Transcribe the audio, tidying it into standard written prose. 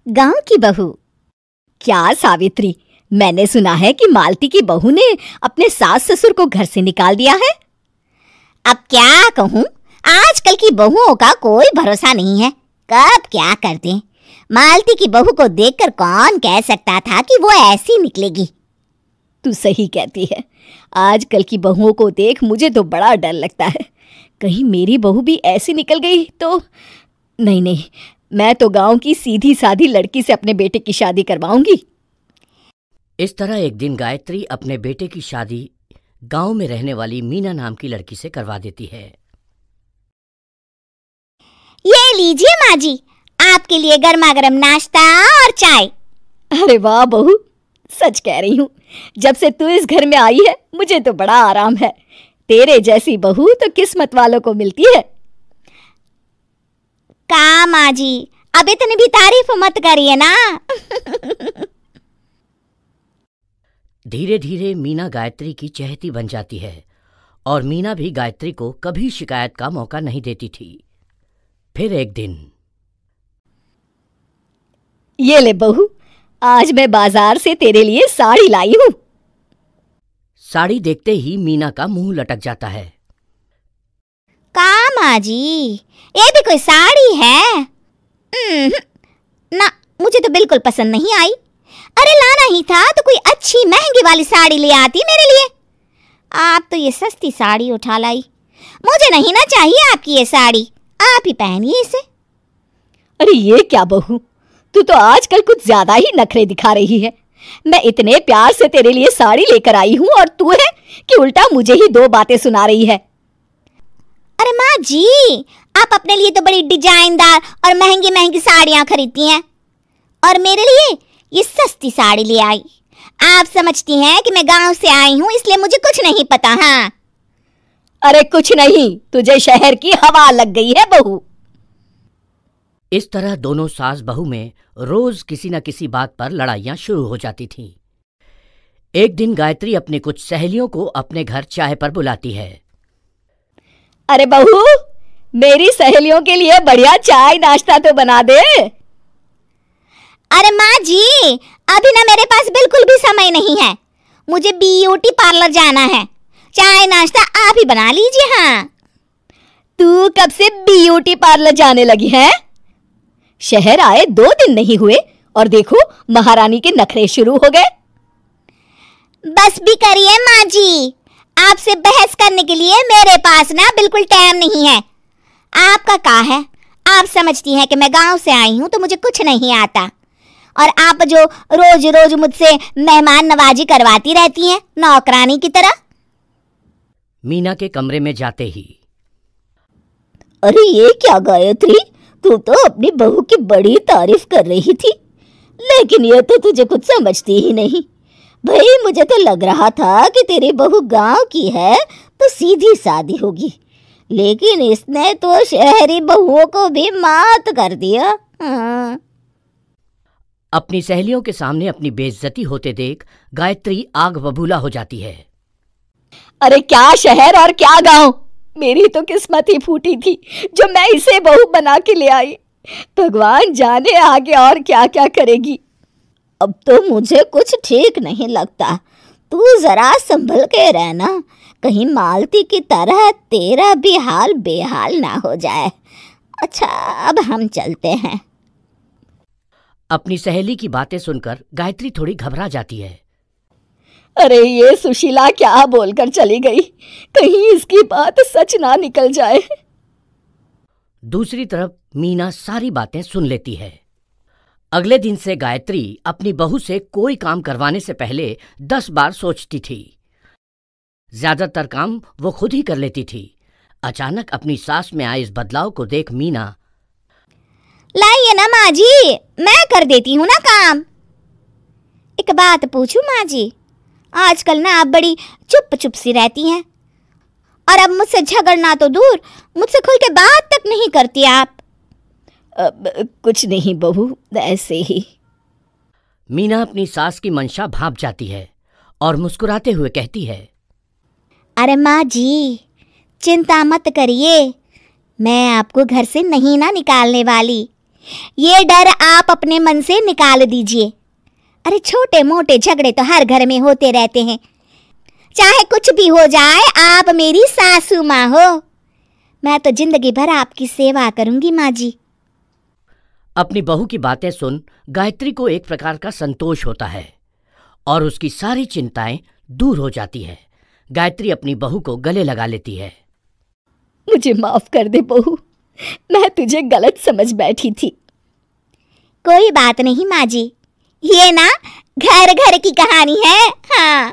गांव की बहू। क्या सावित्री, मैंने सुना है कि मालती की बहू ने अपने सास ससुर को घर से निकाल दिया है। अब क्या कहूँ, आजकल की बहुओं का कोई भरोसा नहीं है, कब क्या कर दें। मालती की बहू को देखकर कौन कह सकता था कि वो ऐसी निकलेगी। तू सही कहती है, आजकल की बहुओं को देख मुझे तो बड़ा डर लगता है। कहीं मेरी बहू भी ऐसी निकल गई तो। नहीं, मैं तो गांव की सीधी सादी लड़की से अपने बेटे की शादी करवाऊंगी। इस तरह एक दिन गायत्री अपने बेटे की शादी गांव में रहने वाली मीना नाम की लड़की से करवा देती है। ये लीजिए माँ जी, आपके लिए गर्मा गर्म नाश्ता और चाय। अरे वाह बहू, सच कह रही हूँ, जब से तू इस घर में आई है मुझे तो बड़ा आराम है। तेरे जैसी बहू तो किस्मत वालों को मिलती है। का माँ जी, अब इतनी भी तारीफ मत करिए ना। धीरे धीरे मीना गायत्री की चहेती बन जाती है और मीना भी गायत्री को कभी शिकायत का मौका नहीं देती थी। फिर एक दिन, ये ले बहू, आज मैं बाजार से तेरे लिए साड़ी लाई हूँ। साड़ी देखते ही मीना का मुंह लटक जाता है। का माँ जी, ये भी कोई साड़ी है? ना, मुझे तो बिल्कुल पसंद नहीं आई। अरे लाना ही था तो कोई अच्छी महंगी वाली साड़ी ले आती मेरे लिए। आप तो ये सस्ती साड़ी उठा लाई। मुझे नहीं ना चाहिए आपकी ये साड़ी, आप ही पहनिए इसे। अरे ये क्या बहू, तू तो आजकल कुछ ज्यादा ही नखरे दिखा रही है। मैं इतने प्यार से तेरे लिए साड़ी लेकर आई हूँ और तू है कि उल्टा मुझे ही दो बातें सुना रही है। अरे माँ जी, आप अपने लिए तो बड़ी डिजाइनदार और महंगी महंगी साड़ियाँ खरीदती हैं और मेरे लिए ये सस्ती साड़ी ले आई। आप समझती हैं कि मैं गांव से आई हूँ इसलिए मुझे कुछ नहीं पता। हाँ, अरे कुछ नहीं, तुझे शहर की हवा लग गई है बहू। इस तरह दोनों सास बहू में रोज किसी न किसी बात पर लड़ाइयां शुरू हो जाती थीं। एक दिन गायत्री अपनी कुछ सहेलियों को अपने घर चाय पर बुलाती है। अरे बहू, मेरी सहेलियों के लिए बढ़िया चाय नाश्ता तो बना दे। अरे माँ जी, अभी ना मेरे पास बिल्कुल भी समय नहीं है, मुझे ब्यूटी पार्लर जाना है। चाय नाश्ता आप ही बना लीजिए। हाँ, तू कब से ब्यूटी पार्लर जाने लगी है? शहर आए 2 दिन नहीं हुए और देखो महारानी के नखरे शुरू हो गए। बस भी करिए माँ जी, आपसे बहस करने के लिए मेरे पास ना बिल्कुल टाइम नहीं है। आपका क्या है, आप समझती हैं कि मैं गांव से आई हूं तो मुझे कुछ नहीं आता और आप जो रोज रोज मुझसे मेहमान नवाजी करवाती रहती हैं नौकरानी की तरह। मीना के कमरे में जाते ही, अरे ये क्या गायत्री, तू तो अपनी बहू की बड़ी तारीफ कर रही थी, लेकिन ये तो तुझे कुछ समझती ही नहीं। भाई मुझे तो लग रहा था कि तेरी बहू गांव की है तो सीधी सादी होगी, लेकिन इसने तो शहरी बहुओं को भी मात कर दिया। हाँ। अपनी सहेलियों के सामने अपनी बेइज्जती होते देख गायत्री आग बबूला हो जाती है। अरे क्या शहर और क्या गांव, मेरी तो किस्मत ही फूटी थी जो मैं इसे बहू बना के ले आई। भगवान जाने आगे और क्या क्या करेगी। अब तो मुझे कुछ ठीक नहीं लगता, तू जरा संभल के रहना, कहीं मालती की तरह तेरा भी हाल बेहाल ना हो जाए। अच्छा, अब हम चलते हैं। अपनी सहेली की बातें सुनकर गायत्री थोड़ी घबरा जाती है। अरे ये सुशीला क्या बोलकर चली गई, कहीं इसकी बात सच ना निकल जाए। दूसरी तरफ मीना सारी बातें सुन लेती है। अगले दिन से गायत्री अपनी बहू से कोई काम करवाने से पहले 10 बार सोचती थी। ज्यादातर काम वो खुद ही कर लेती थी। अचानक अपनी सास में आए इस बदलाव को देख मीना, लाइए ना माँ जी, मैं कर देती हूँ ना काम। एक बात पूछूं माँ जी, आजकल ना आप बड़ी चुप चुप सी रहती हैं और अब मुझसे झगड़ना तो दूर, मुझसे खुल के बात तक नहीं करती आप। कुछ नहीं बहू, ऐसे ही। मीना अपनी सास की मंशा भांप जाती है और मुस्कुराते हुए कहती है, अरे माँ जी, चिंता मत करिए, मैं आपको घर से नहीं ना निकालने वाली। ये डर आप अपने मन से निकाल दीजिए। अरे छोटे मोटे झगड़े तो हर घर में होते रहते हैं, चाहे कुछ भी हो जाए, आप मेरी सासू माँ हो। मैं तो जिंदगी भर आपकी सेवा करूंगी माँ जी। अपनी बहू की बातें सुन गायत्री को एक प्रकार का संतोष होता है और उसकी सारी चिंताएं दूर हो जाती है। गायत्री अपनी बहू को गले लगा लेती है। मुझे माफ कर दे बहू, मैं तुझे गलत समझ बैठी थी। कोई बात नहीं माँ जी, ये ना घर घर की कहानी है। हाँ।